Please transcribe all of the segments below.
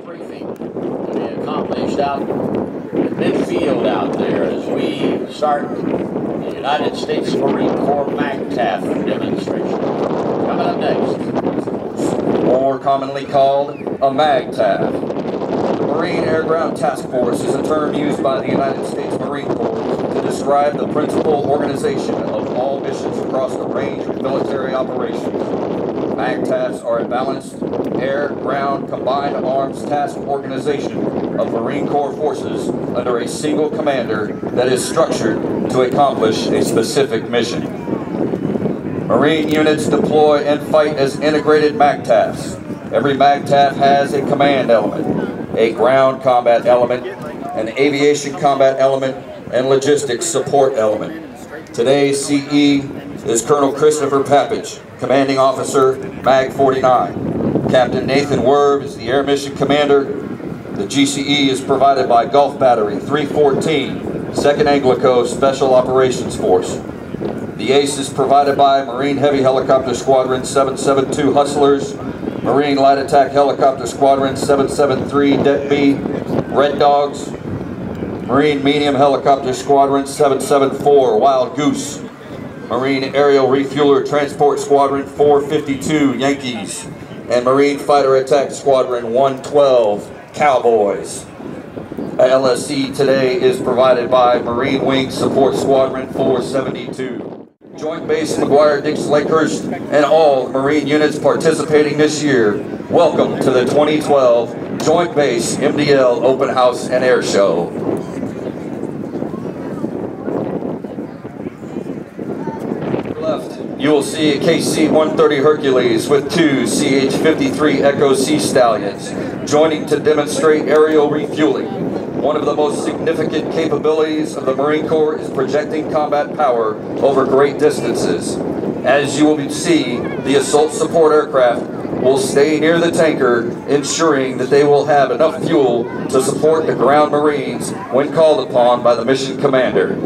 strafing to be accomplished out in midfield out there as we start the United States Marine Corp MAGTF demonstration. Coming up next, more commonly called a MAGTF. The Marine Air Ground Task Force is a term used by the United States Marine Corps to describe the principal organization of all missions across a range of military operations. MAGTFs are a balanced air-ground combined arms task organization of Marine Corps forces under a single commander that is structured to accomplish a specific mission. Marine units deploy and fight as integrated MAGTFs. Every MAGTF has a command element, a ground combat element, an aviation combat element, and logistics support element. Today's CE is Colonel Christopher Papich, Commanding Officer, MAG-49. Captain Nathan Werb is the Air Mission Commander. The GCE is provided by Gulf Battery 314, 2nd Anglico Special Operations Force. The ACE is provided by Marine Heavy Helicopter Squadron 772 Hustlers, Marine Light Attack Helicopter Squadron 773 Det B Red Dogs, Marine Medium Helicopter Squadron 774 Wild Goose, Marine Aerial Refueler Transport Squadron 452 Yankees, and Marine Fighter Attack Squadron 112 Cowboys. LSC today is provided by Marine Wing Support Squadron 472. Joint Base McGuire-Dix-Lakehurst and all Marine units participating this year, welcome to the 2012 Joint Base MDL Open House and Air Show. You will see a KC-130 Hercules with 2 CH-53 Echo Stallions joining to demonstrate aerial refueling. One of the most significant capabilities of the Marine Corps is projecting combat power over great distances. As you will see, the assault support aircraft will stay near the tanker, ensuring that they will have enough fuel to support the ground Marines when called upon by the mission commander.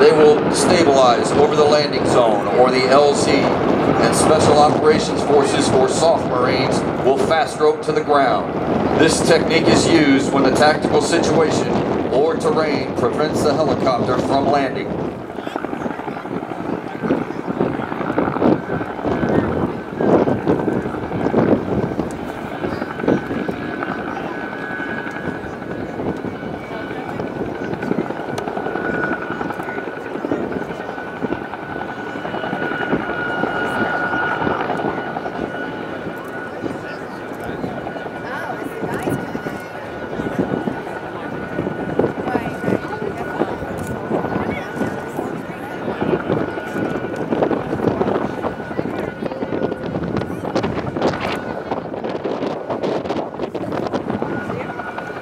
They will stabilize over the landing zone, or the LZ, and Special Operations Forces or soft Marines will fast rope to the ground. This technique is used when the tactical situation or terrain prevents the helicopter from landing.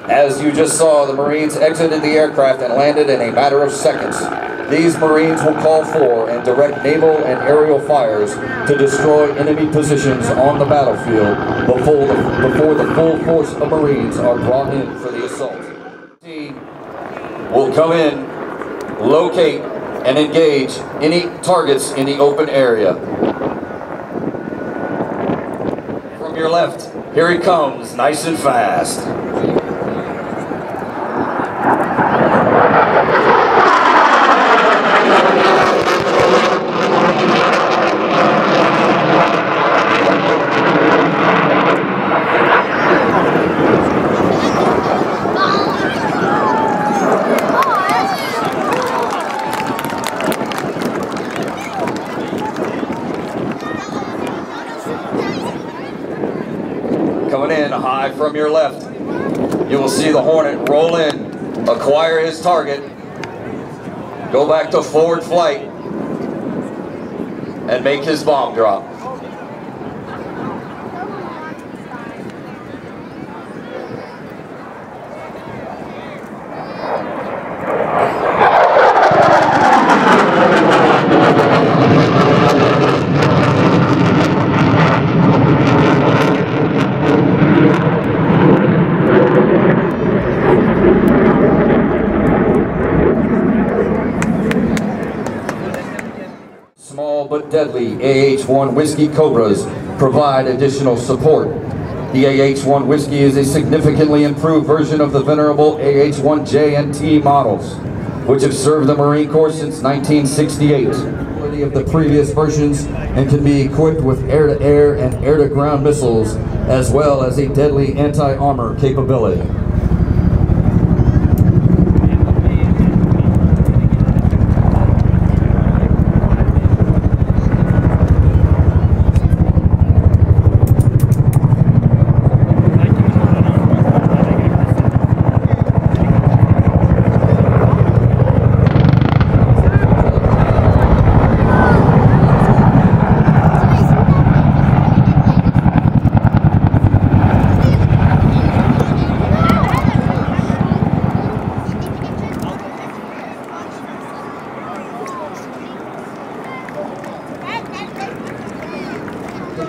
As you just saw, the Marines exited the aircraft and landed in a matter of seconds. These Marines will call for and direct naval and aerial fires to destroy enemy positions on the battlefield before the full force of Marines are brought in for the assault. The team will come in, locate, and engage any targets in the open area. From your left, here he comes, nice and fast. Coming in high from your left, you will see the Hornet roll in, acquire his target, go back to forward flight and make his bomb drop. Small but deadly AH-1 Whiskey Cobras provide additional support. The AH-1 Whiskey is a significantly improved version of the venerable AH-1 J and T models, which have served the Marine Corps since 1968. Of the previous versions and can be equipped with air-to-air and air-to-ground missiles, as well as a deadly anti-armor capability.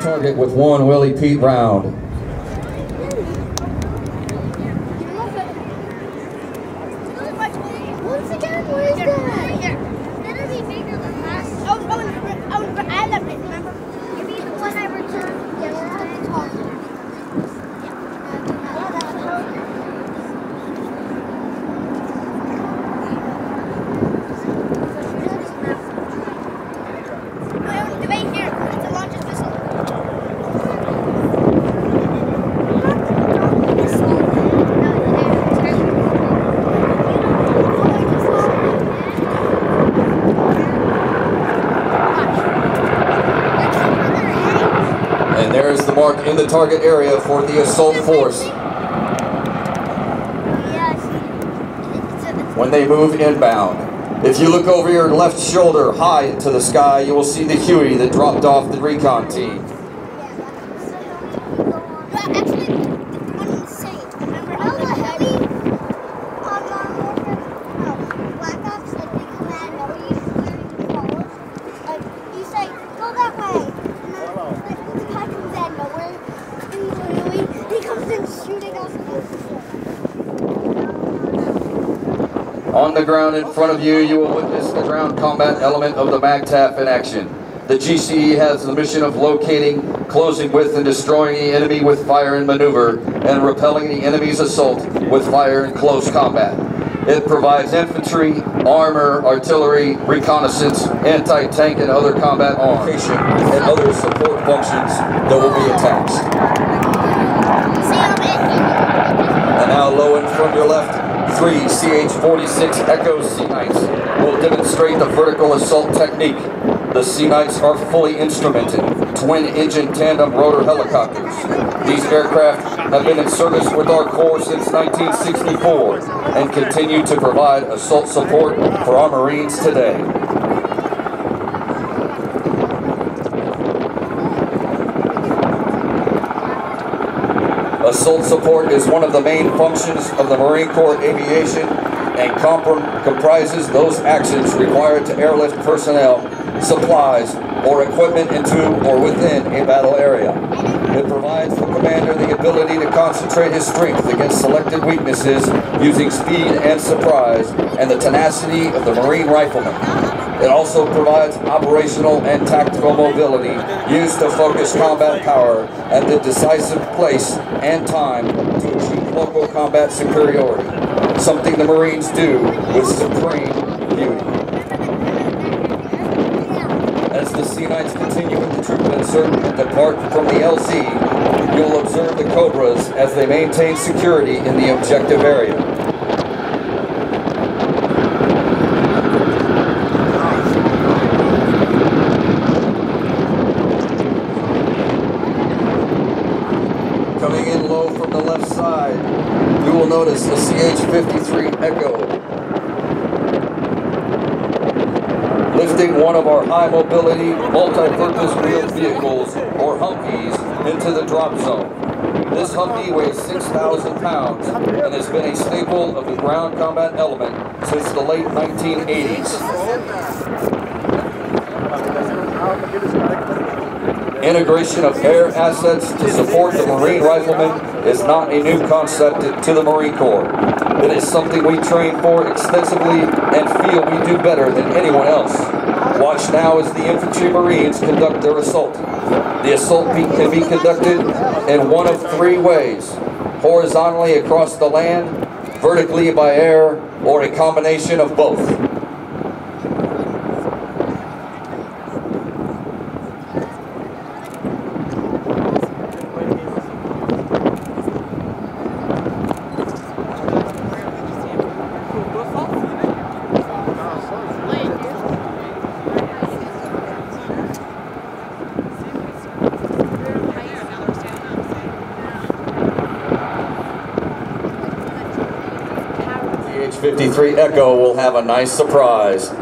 Target with one Willie Pete round. Once again, what is that? Better be bigger than that. I love it, remember? Give me the one I returned yesterday. There's the mark in the target area for the assault force. When they move inbound. If you look over your left shoulder high into the sky, you will see the Huey that dropped off the recon team. On the ground in front of you, you will witness the ground combat element of the MAGTF in action. The GCE has the mission of locating, closing with, and destroying the enemy with fire and maneuver, and repelling the enemy's assault with fire and close combat. It provides infantry, armor, artillery, reconnaissance, anti-tank, and other combat arms, and other support functions that will be attached. And now low in from your left, 3 CH-53 Echo Sea-Knights will demonstrate the vertical assault technique. The Sea-Knights are fully instrumented, twin-engine tandem rotor helicopters. These aircraft have been in service with our Corps since 1964 and continue to provide assault support for our Marines today. Assault support is one of the main functions of the Marine Corps Aviation and comprises those actions required to airlift personnel, supplies, or equipment into or within a battle area. It provides the commander the ability to concentrate his strength against selected weaknesses using speed and surprise and the tenacity of the Marine rifleman. It also provides operational and tactical mobility used to focus combat power at the decisive place and time to achieve local combat superiority, something the Marines do with supreme beauty. As the Sea-Knights continue with the troop insert and depart from the LZ, you'll observe the Cobras as they maintain security in the objective area. Coming in low from the left side, you will notice the CH-53 Echo one of our high mobility, multi-purpose wheeled vehicles, or Humvees, into the drop zone. This Humvee weighs 6,000 pounds and has been a staple of the ground combat element since the late 1980s. Integration of air assets to support the Marine Rifleman is not a new concept to the Marine Corps. It is something we train for extensively and feel we do better than anyone else. Watch now as the Infantry Marines conduct their assault. The assault can be conducted in one of three ways: horizontally across the land, vertically by air, or a combination of both. CH-53 Echo will have a nice surprise.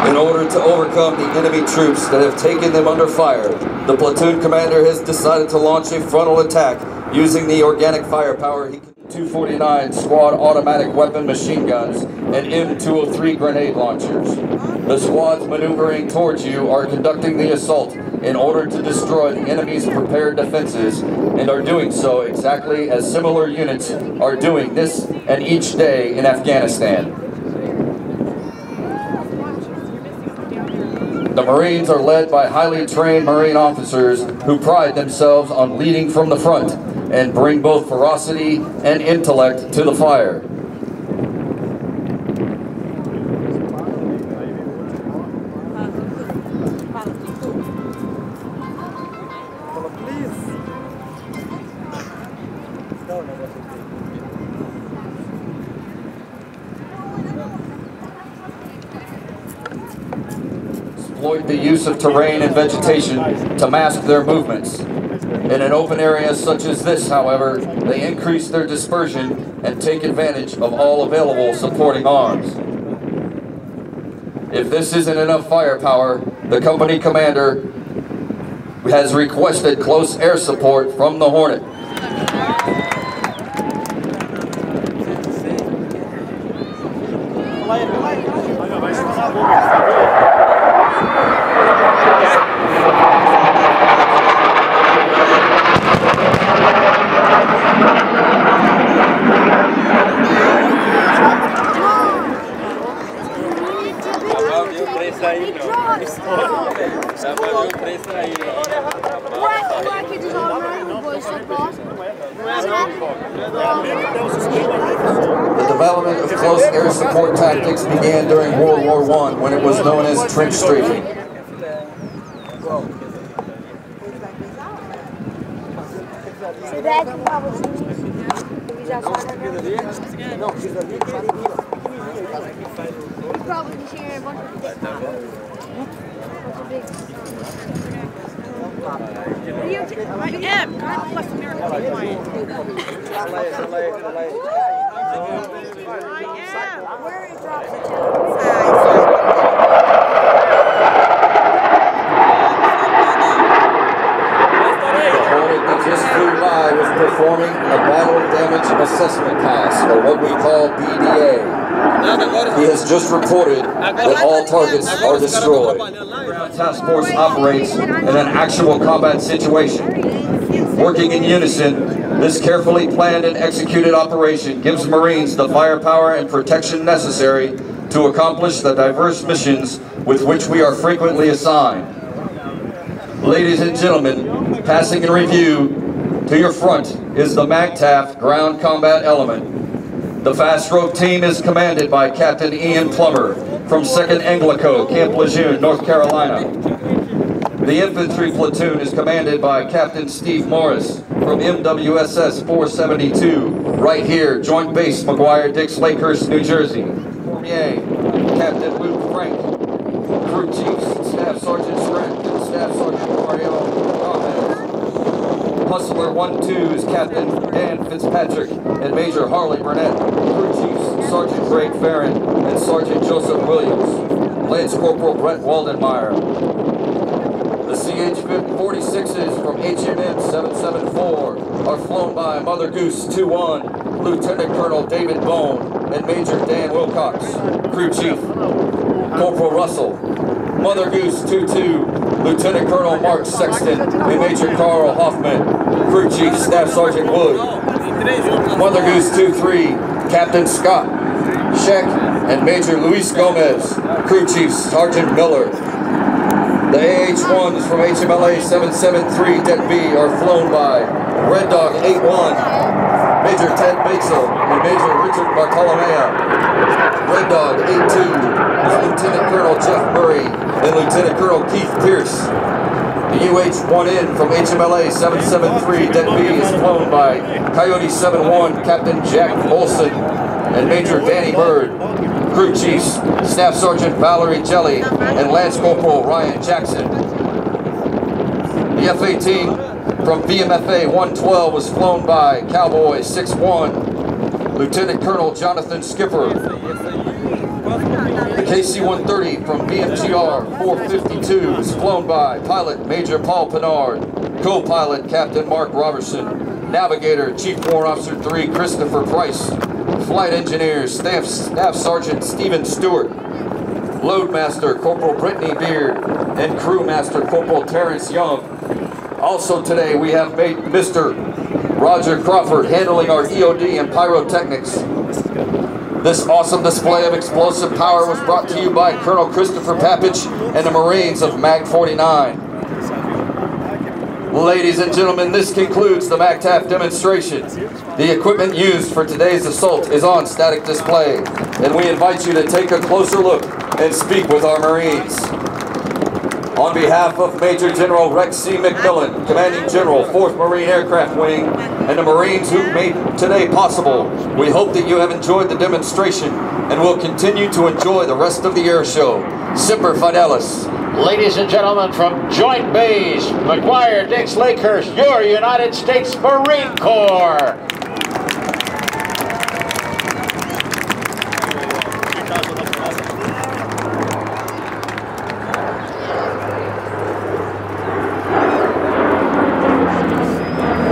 In order to overcome the enemy troops that have taken them under fire, the platoon commander has decided to launch a frontal attack using the organic firepower he can. 249 squad automatic weapon machine guns and M203 grenade launchers. The squads maneuvering towards you are conducting the assault in order to destroy the enemy's prepared defenses, and are doing so exactly as similar units are doing this and each day in Afghanistan. The Marines are led by highly trained Marine officers who pride themselves on leading from the front and bring both ferocity and intellect to the fire. Exploit the use of terrain and vegetation to mask their movements. In an open area such as this, however, they increase their dispersion and take advantage of all available supporting arms. If this isn't enough firepower, the company commander has requested close air support from the Hornet. The development of close air support tactics began during World War I when it was known as trench strafing. Performing a battle damage assessment pass, or what we call BDA. He has just reported that all targets are destroyed. The task force operates in an actual combat situation. Working in unison, this carefully planned and executed operation gives Marines the firepower and protection necessary to accomplish the diverse missions with which we are frequently assigned. Ladies and gentlemen, passing in review, to your front is the MAGTF ground combat element. The fast rope team is commanded by Captain Ian Plummer from 2nd Anglico, Camp Lejeune, North Carolina. The infantry platoon is commanded by Captain Steve Morris from MWSS 472, right here, Joint Base McGuire-Dix-Lakehurst, New Jersey. Formier, Captain Luke Frank, Crew Chiefs, Staff Sergeant Scranton, and Staff Sergeant Mario Gomez. Hustler 1-2 is Captain Dan Fitzpatrick and Major Harley Burnett. Crew Chiefs, Sergeant Greg Farron and Sergeant Joseph Williams. Lance Corporal Brett Waldenmeyer. The CH-46s from HMM 774 are flown by Mother Goose 2-1, Lieutenant Colonel David Bone and Major Dan Wilcox. Crew Chief Corporal Russell. Mother Goose 2-2, Lieutenant Colonel Mark Sexton and Major Carl Hoffman. Crew Chief Staff Sergeant Wood. Mother Goose 2-3, Captain Scott Scheck and Major Luis Gomez. Crew Chief Sergeant Miller. The AH-1s from HMLA 773 Det B are flown by Red Dog 8-1, Major Ted Batesel and Major Richard Bartolomeo. Red Dog 8-2 is Lieutenant Colonel Jeff Murray and Lieutenant Colonel Keith Pierce. The UH-1N from HMLA 773 Det B is flown by Coyote 7-1 Captain Jack Olson and Major Danny Bird. Crew Chiefs Staff Sergeant Valerie Jelly and Lance Corporal Ryan Jackson. The F-18 from VMFA 112 was flown by Cowboys 6-1, Lieutenant Colonel Jonathan Skipper. The KC-130 from BMGR 452 was flown by Pilot Major Paul Pinard, Co-Pilot Captain Mark Robertson, Navigator Chief Warrant Officer 3 Christopher Price, Flight Engineers Staff Sergeant Stephen Stewart, Loadmaster Corporal Brittany Beard, and Crewmaster Corporal Terrence Young. Also today we have made Mr. Roger Crawford handling our EOD and pyrotechnics. This awesome display of explosive power was brought to you by Colonel Christopher Papich and the Marines of MAG-49. Ladies and gentlemen, this concludes the MAGTF demonstration. The equipment used for today's assault is on static display, and we invite you to take a closer look and speak with our Marines. On behalf of Major General Rex C. McMillan, Commanding General, 4th Marine Aircraft Wing, and the Marines who made today possible, we hope that you have enjoyed the demonstration and will continue to enjoy the rest of the air show. Semper Fidelis. Ladies and gentlemen, from Joint Base McGuire-Dix-Lakehurst, your United States Marine Corps.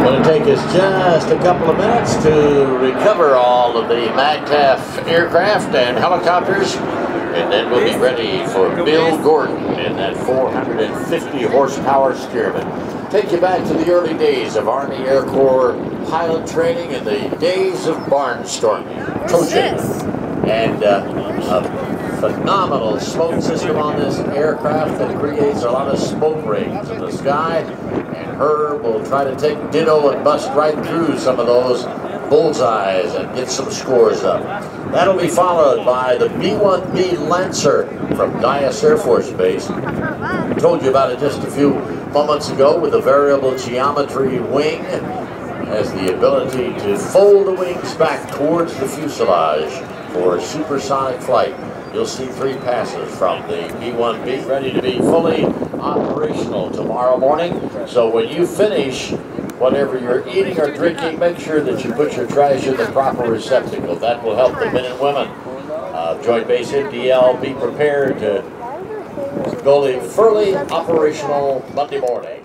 Going to take us just a couple of minutes to recover all of the MAGTF aircraft and helicopters, and then we'll be ready for Bill Gordon in that 450 horsepower Stearman. Take you back to the early days of Army Air Corps pilot training and the days of barnstorming. Trojan. And a phenomenal smoke system on this aircraft that creates a lot of smoke rings in the sky. And Herb will try to take ditto and bust right through some of those bullseyes and get some scores up. That'll be followed by the B-1B Lancer from Dyess Air Force Base. I told you about it just a few moments ago with a variable geometry wing. Has the ability to fold the wings back towards the fuselage for supersonic flight. You'll see 3 passes from the B-1B ready to be fully operational tomorrow morning. So when you finish whatever you're eating or drinking, make sure that you put your trash in the proper receptacle. That will help the men and women of Joint Base MDL be prepared to go fully operational Monday morning.